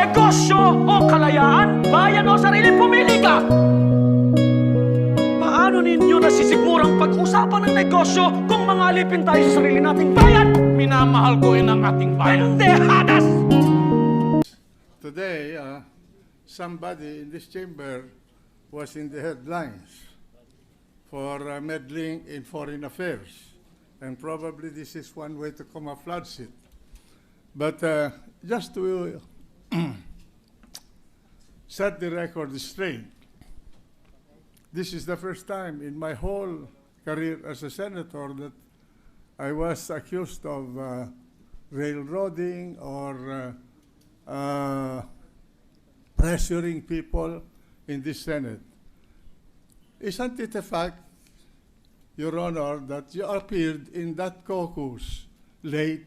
Negosyo o kalayaan? Bayan o sarili, pumili ka! Paano ninyo nasisigurang pag-usapan ng negosyo kung mga alipin tayo sa sarili nating bayan? Minamahal ko ang ating bayan. Pendejadas! Today, somebody in this chamber was in the headlines for meddling in foreign affairs. And probably this is one way to camouflage it. But just to set the record straight, this is the first time in my whole career as a senator that I was accused of railroading or pressuring people in this Senate. Isn't it a fact, Your Honor, that you appeared in that caucus late?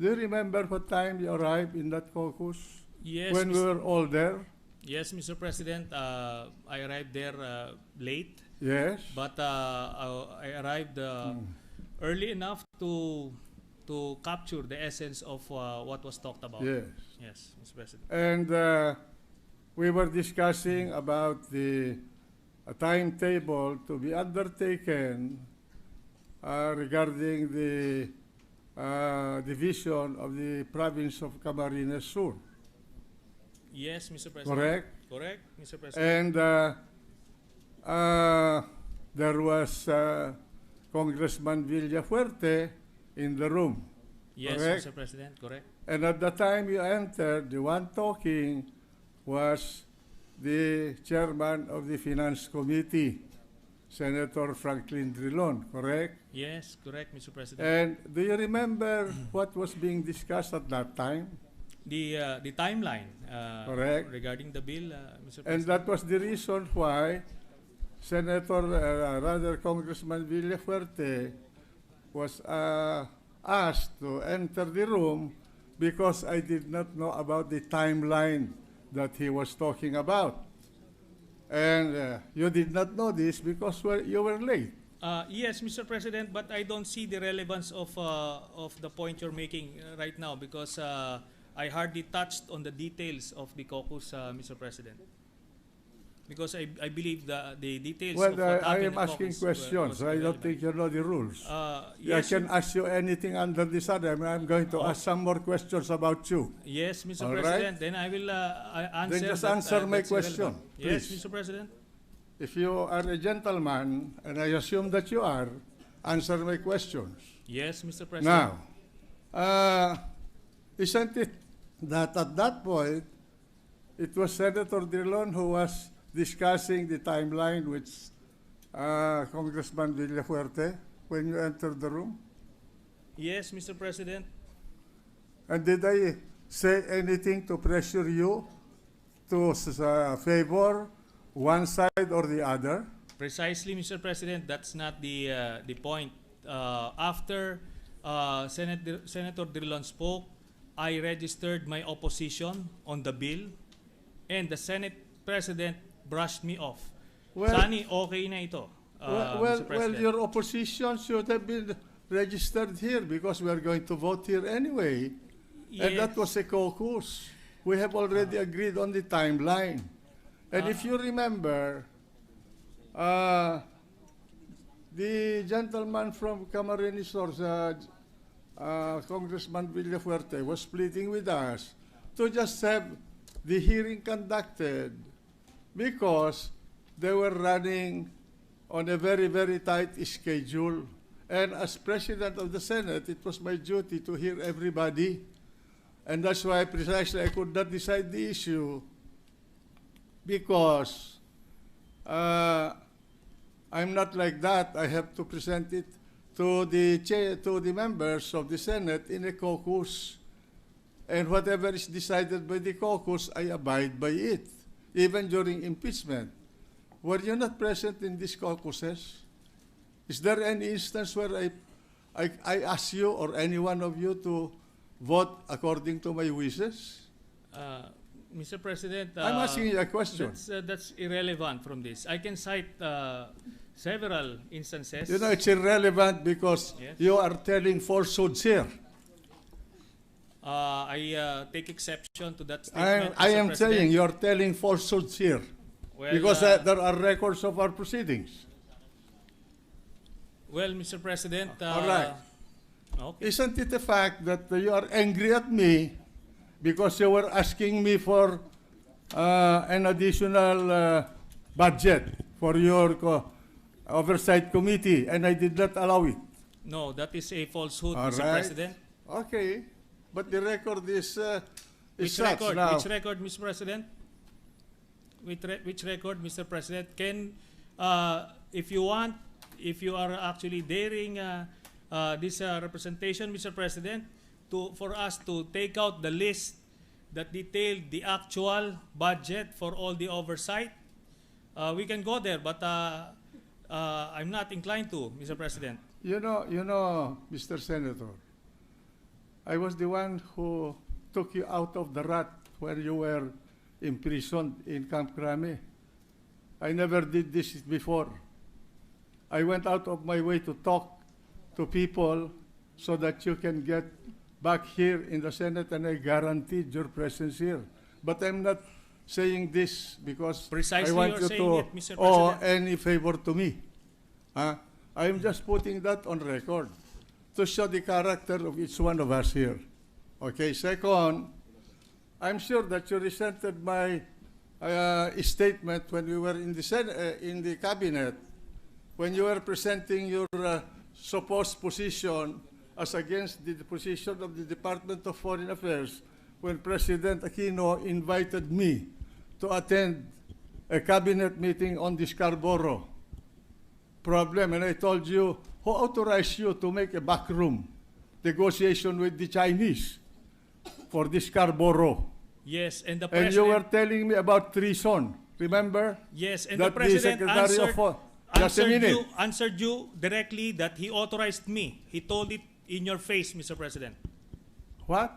Do you remember what time you arrived in that caucus? Yes, When we were all there? Yes, Mr. President. I arrived there late, Yes. but I arrived early enough to capture the essence of what was talked about. Yes. Yes, Mr. President. And we were discussing about the timetable to be undertaken regarding the division of the province of Camarines Sur. Yes, Mr. President. Correct? Correct, Mr. President. And there was Congressman Villafuerte in the room. Yes, correct? Mr. President. Correct. And at the time you entered, the one talking was the chairman of the Finance Committee, Senator Franklin Drilon, correct? Yes, correct, Mr. President. And do you remember what was being discussed at that time? The timeline Correct. regarding the bill, Mr. And President. that was the reason why Congressman Villafuerte was asked to enter the room because I did not know about the timeline that he was talking about. And you did not know this because you were late. Yes, Mr. President, but I don't see the relevance of the point you're making right now because I hardly touched on the details of the caucus, Mr. President. Because I believe the details Well, of what I happened am in the asking caucus questions. was I don't irrelevant. think you know the rules. Yes, I can ask you anything under the sun. I'm going to ask some more questions about you. yes, Mr. All right. President. Then I will answer. Then just that, answer my that's question, irrelevant. Yes, please. Mr. President. If you are a gentleman, and I assume that you are, answer my questions. Yes, Mr. President. Now, isn't it that at that point, it was Senator Drilon who was discussing the timeline with Congressman Villafuerte when you entered the room? Yes, Mr. President. And did I say anything to pressure you to favor one side or the other? Precisely, Mr. President. That's not the point. After Senator Drilon spoke, I registered my opposition on the bill, and the Senate President brushed me off. Well- Sani, okay na ito, Mr. Well, President. your opposition should have been registered here because we are going to vote here anyway. And that Yes. was a caucus. We have already agreed on the timeline. And if you remember, the gentleman from Camarines Sur, Congressman Villafuerte, was pleading with us to just have the hearing conducted because they were running on a very, very tight schedule. And as President of the Senate, it was my duty to hear everybody. And that's why precisely I could not decide the issue because I'm not like that. I have to present it to the members of the Senate in a caucus. And whatever is decided by the caucus, I abide by it, even during impeachment. Were you not present in these caucuses? Is there any instance where I ask you or any one of you to vote according to my wishes? Mr. President, I'm asking you a question. That's irrelevant from this. I can cite several instances. You know, it's irrelevant because Yes. you are telling falsehoods here. I take exception to that statement. I Mr. am President. saying you're telling falsehoods here. Well, Because there are records of our proceedings. Well, Mr. President. All right. Okay. Isn't it a fact that you are angry at me because you were asking me for an additional budget for your oversight committee, and I did not allow it? No, that is a falsehood, All Mr. right. President. Okay, but the record is Which such record? now. Which record, Mr. President? Which record, Mr. President? Can, if you want, if you are actually daring this representation, Mr. President, for us to take out the list that detailed the actual budget for all the oversight, we can go there, but I'm not inclined to, Mr. President. You know, Mr. Senator, I was the one who took you out of the rut where you were imprisoned in Camp Crame. I never did this before. I went out of my way to talk to people so that you can get back here in the Senate, and I guaranteed your presence here. But I'm not saying this because Precisely I want you're you saying to it, Mr. owe President. any favor to me. I'm just putting that on record to show the character of each one of us here. Okay, second, I'm sure that you resented my statement when we were in the cabinet, when you were presenting your supposed position as against the position of the Department of Foreign Affairs, when President Aquino invited me to attend a cabinet meeting on the Scarborough problem, and I told you, who authorized you to make a backroom negotiation with the Chinese for the Scarborough? Yes, and the And you were President... telling me about treason, remember? Yes, and That the President Secretary answered you directly that he authorized me. He told it in your face, Mr. President. What?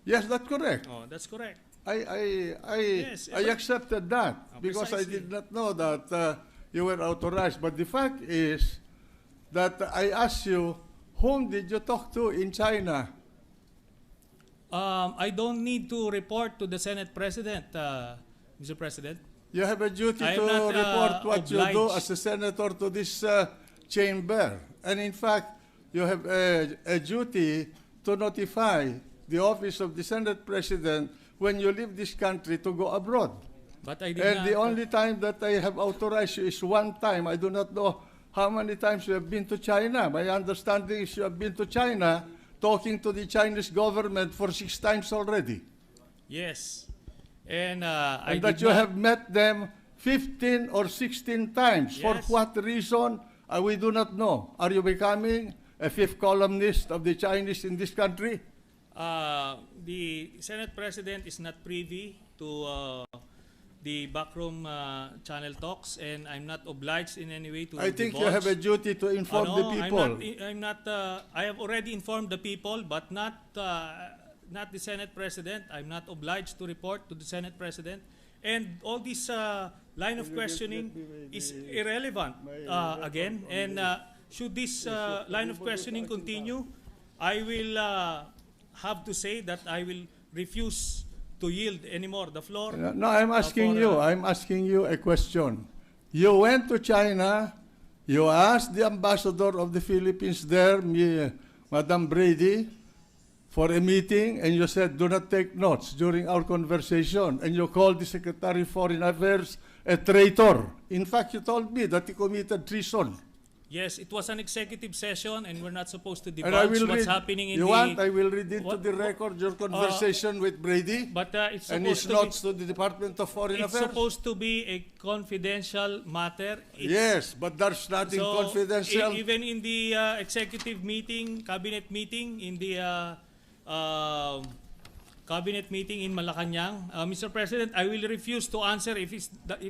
Yes, that's correct. Oh, that's correct. I but- accepted that because I precisely. did not know that you were authorized. But the fact is that I asked you, whom did you talk to in China? I don't need to report to the Senate President, Mr. President. You have a duty I am to not, report what you do obliged. as a senator to this chamber. And in fact, you have a duty to notify the office of the Senate President when you leave this country to go abroad. But I did And not... the only time that I have authorized you is one time. I do not know how many times you have been to China. My understanding is you have been to China talking to the Chinese government for 6 times already. Yes. And I And that did you not... have met them 15 or 16 times. For Yes. what reason, we do not know. Are you becoming a fifth columnist of the Chinese in this country? The Senate President is not privy to the backroom channel talks, and I'm not obliged in any way to I think you divulge. have a duty to inform the people. I'm not. I have already informed the people, but not the Senate President. I'm not obliged to report to the Senate President, and all this line of questioning is irrelevant again. And should this line of questioning continue, I will have to say that I will refuse to yield anymore the floor. No, I'm asking you. I'm asking you a question. You went to China. You asked the ambassador of the Philippines there, Madam Brady, for a meeting, and you said, do not take notes during our conversation. And you called the Secretary of Foreign Affairs a traitor. In fact, you told me that he committed treason. Yes, it was an executive session, and we're not supposed to And I divulge will what's read. happening in You the... want? I will read into What- the record your conversation with Brady But it's and supposed his to notes to the Department of Foreign be, it's Affairs. supposed to be a confidential matter. It's, Yes, but there's nothing so confidential. even in the executive meeting, cabinet meeting, in the cabinet meeting in Malacanang, Mr. President, I will refuse to answer if that's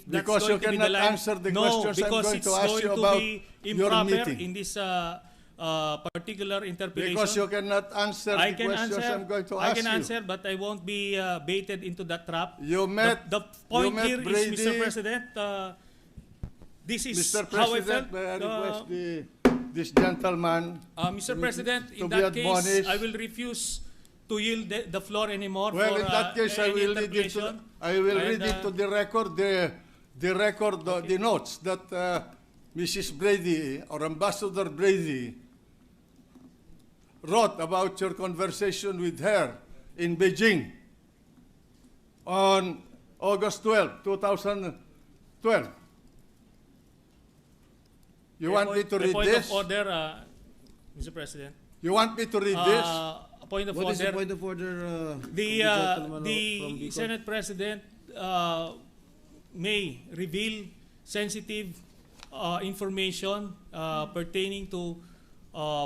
Because you going to be the cannot line. answer the no, questions I'm because going it's to ask going you to about be your improper meeting. in this particular interpretation. Because you cannot answer I the can questions answer. I'm going to I ask can you. answer, but I won't be baited into that trap. You met, The point you met here Brady. is, Mr. President, this is Mr. how I felt. President, may I request this gentleman Mr. President, to in be that case, admonished. I will refuse to yield the floor anymore Well, for in that case, I any will read it to, interpretation. I will And, read it to the record, the notes that Mrs. Brady or Ambassador Brady wrote about your conversation with her in Beijing on August 12, 2012. You want me to A read point this? of order, Mr. President. You want me to read this? A point of What is the order. point of order? The gentleman from the Bicol? Senate President may reveal sensitive information pertaining to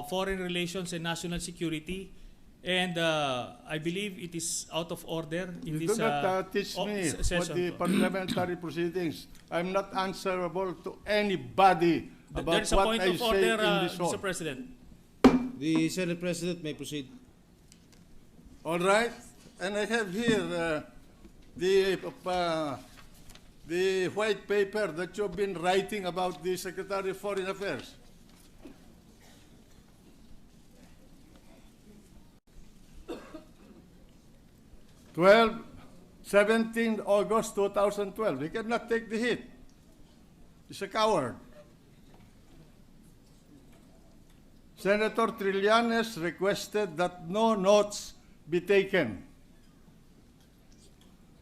foreign relations and national security, and I believe it is out of order in You this do not teach me what session. the parliamentary proceedings. I'm not answerable to anybody There about is a what point I of say order, in this hall. Mr. President. The Senate President may proceed. All right, and I have here the white paper that you've been writing about the Secretary of Foreign Affairs. August 17 2012. He cannot take the hit. He's a coward. Senator Trillanes requested that no notes be taken.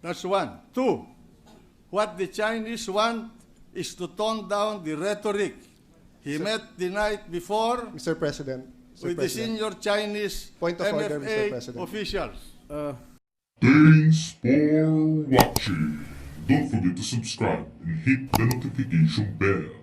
That's one. Two, what the Chinese want is to tone down the rhetoric. He met the night before Mr. President. with the senior Chinese Point of order, Mr. MFA President. officials. Thanks for watching. Don't forget to subscribe and hit the notification bell.